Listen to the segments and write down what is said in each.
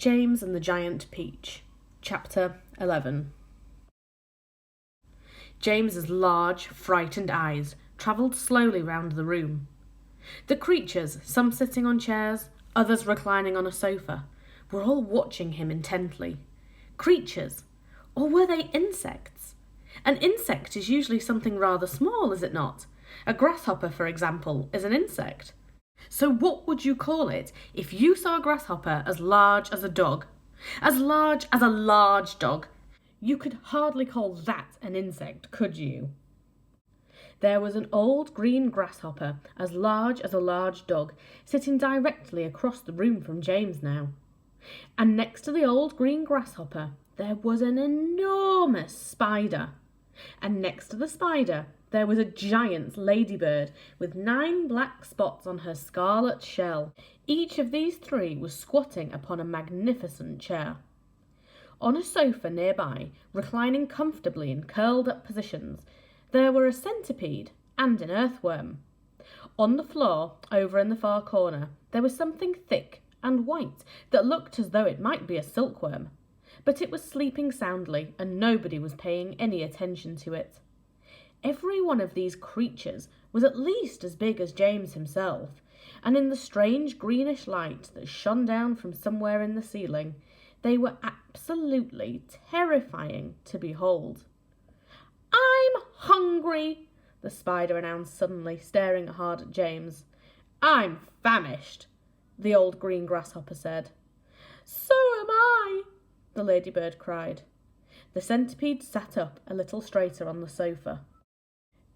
James and the Giant Peach, Chapter 11. James's large, frightened eyes travelled slowly round the room. The creatures, some sitting on chairs, others reclining on a sofa, were all watching him intently. Creatures? Or were they insects? An insect is usually something rather small, is it not? A grasshopper, for example, is an insect. So what would you call it if you saw a grasshopper as large as a dog? As large as a large dog. You could hardly call that an insect, could you? There was an old green grasshopper, as large as a large dog, sitting directly across the room from James now. And next to the old green grasshopper, there was an enormous spider. And next to the spider, there was a giant ladybird with 9 black spots on her scarlet shell. Each of these 3 was squatting upon a magnificent chair. On a sofa nearby, reclining comfortably in curled-up positions, there were a centipede and an earthworm. On the floor, over in the far corner, there was something thick and white that looked as though it might be a silkworm. But it was sleeping soundly, and nobody was paying any attention to it. Every one of these creatures was at least as big as James himself, and in the strange greenish light that shone down from somewhere in the ceiling, they were absolutely terrifying to behold. "I'm hungry," the spider announced suddenly, staring hard at James. "I'm famished," the old green grasshopper said. "So am I," the ladybird cried. The centipede sat up a little straighter on the sofa.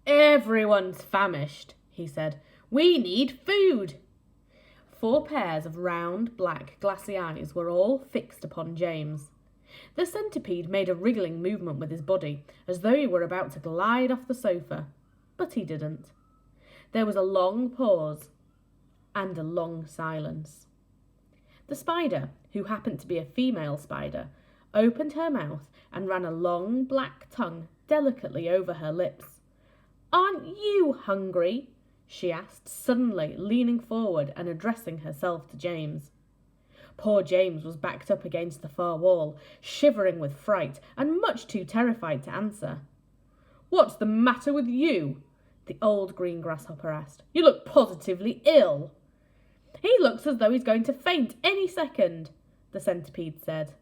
"Everyone's famished," he said. "We need food." 4 pairs of round, black, glassy eyes were all fixed upon James. The centipede made a wriggling movement with his body, as though he were about to glide off the sofa, but he didn't. There was a long pause and a long silence. The spider, who happened to be a female spider, opened her mouth and ran a long black tongue delicately over her lips. "Aren't you hungry?" she asked, suddenly leaning forward and addressing herself to James. Poor James was backed up against the far wall, shivering with fright and much too terrified to answer. "What's the matter with you?" the old green grasshopper asked. "You look positively ill." "He looks as though he's going to faint any second," the centipede said.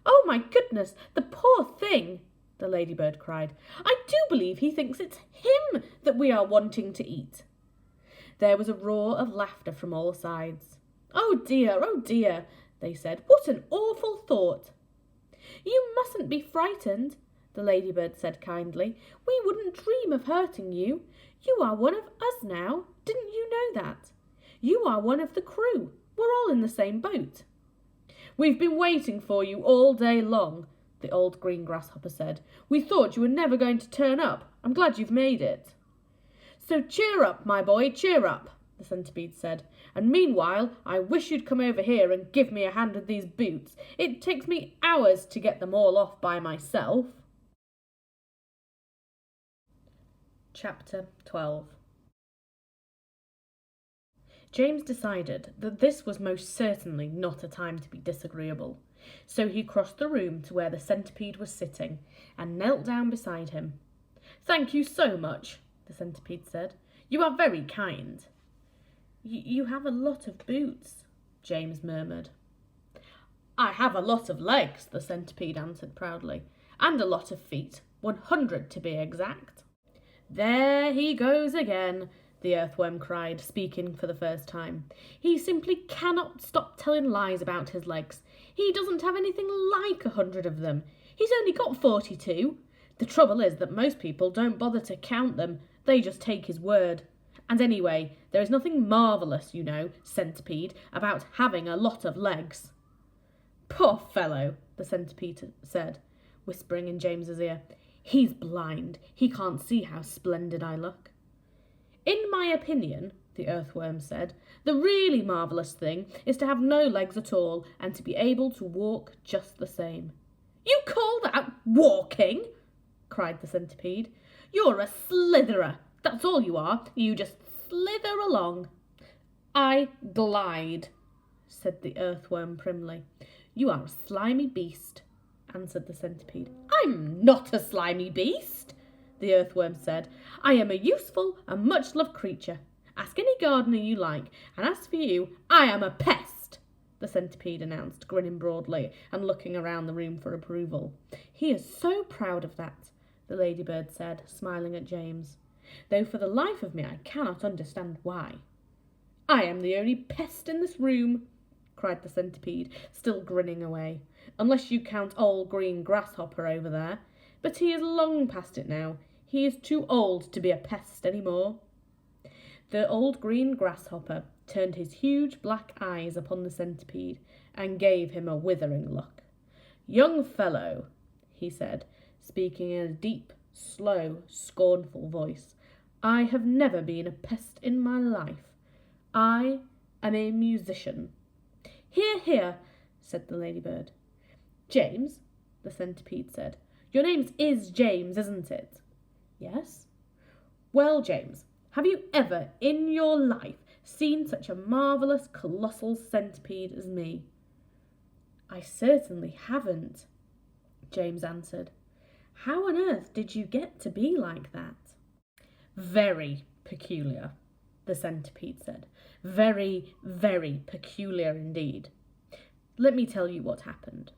"Oh my goodness, the poor thing!" the ladybird cried. "I do believe he thinks it's him that we are wanting to eat." There was a roar of laughter from all sides. Oh dear," they said. "What an awful thought." "You mustn't be frightened," the ladybird said kindly. "We wouldn't dream of hurting you. You are one of us now. Didn't you know that? You are one of the crew. We're all in the same boat." "We've been waiting for you all day long," the old green grasshopper said. "We thought you were never going to turn up. I'm glad you've made it." "So cheer up, my boy, cheer up," the centipede said. "And meanwhile, I wish you'd come over here and give me a hand with these boots. It takes me hours to get them all off by myself." Chapter 12. James decided that this was most certainly not a time to be disagreeable, so he crossed the room to where the centipede was sitting and knelt down beside him. "Thank you so much," the centipede said. "You are very kind." You have a lot of boots," James murmured. "I have a lot of legs," the centipede answered proudly, "and a lot of feet, 100 to be exact." "There he goes again," the earthworm cried, speaking for the first time. "He simply cannot stop telling lies about his legs. He doesn't have anything like 100 of them. He's only got 42. The trouble is that most people don't bother to count them. They just take his word. And anyway, there is nothing marvellous, you know, centipede, about having a lot of legs." "Poor fellow," the centipede said, whispering in James's ear. "He's blind. He can't see how splendid I look." "In my opinion," the earthworm said, "the really marvellous thing is to have no legs at all and to be able to walk just the same." "You call that walking?" cried the centipede. "You're a slitherer. That's all you are. You just slither along." "I glide," said the earthworm primly. You are a slimy beast, answered the centipede. I'm not a slimy beast, the earthworm said. I am a useful and much-loved creature. Ask any gardener you like, and as for you, I am a pest, the centipede announced, grinning broadly and looking around the room for approval. He is so proud of that, the ladybird said, smiling at James, though for the life of me I cannot understand why. I am the only pest in this room, cried the centipede, still grinning away, unless you count old green grasshopper over there. But he is long past it now. He is too old to be a pest any more. The old green grasshopper turned his huge black eyes upon the centipede and gave him a withering look. Young fellow, he said, speaking in a deep, slow, scornful voice, I have never been a pest in my life. I am a musician. Hear, hear, said the ladybird. James, the centipede said. Your name is James, isn't it? Yes. Well, James, have you ever in your life seen such a marvellous, colossal centipede as me? I certainly haven't, James answered. How on earth did you get to be like that? Very peculiar, the centipede said. Very, very peculiar indeed. Let me tell you what happened.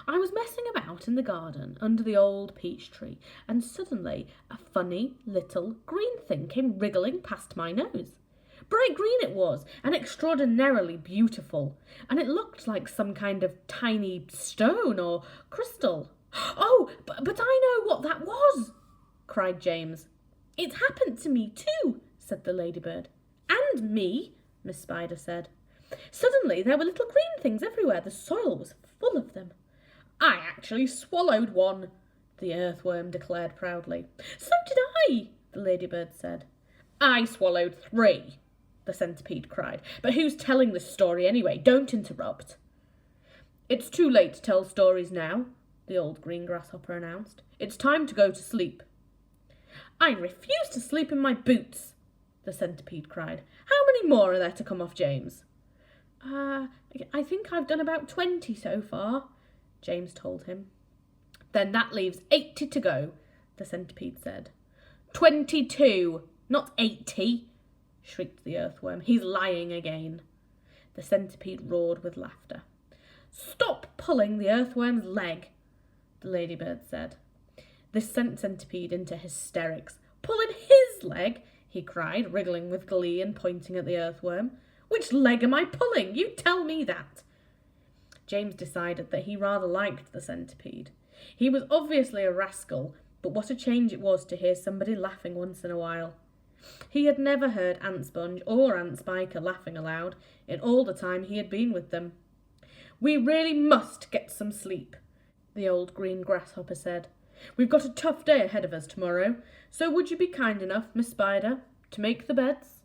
I was messing about in the garden under the old peach tree, and suddenly a funny little green thing came wriggling past my nose. Bright green it was, and extraordinarily beautiful, and it looked like some kind of tiny stone or crystal. Oh, but I know what that was, cried James. It's happened to me too, said the ladybird. And me, Miss Spider said. Suddenly there were little green things everywhere. The soil was full of them. I actually swallowed one, the earthworm declared proudly. So did I, the ladybird said. I swallowed 3, the centipede cried. But who's telling this story anyway? Don't interrupt. It's too late to tell stories now, the old green grasshopper announced. It's time to go to sleep. I refuse to sleep in my boots, the centipede cried. How many more are there to come off, James? I think I've done about 20 so far, James told him. Then that leaves 80 to go, the centipede said. 22, not 80, shrieked the earthworm. He's lying again. The centipede roared with laughter. Stop pulling the earthworm's leg, the ladybird said. This sent Centipede into hysterics. Pulling his leg, he cried, wriggling with glee and pointing at the earthworm. Which leg am I pulling? You tell me that. James decided that he rather liked the centipede. He was obviously a rascal, but what a change it was to hear somebody laughing once in a while. He had never heard Ant Sponge or Ant Spiker laughing aloud in all the time he had been with them. We really must get some sleep, the old green grasshopper said. We've got a tough day ahead of us tomorrow, so would you be kind enough, Miss Spider, to make the beds?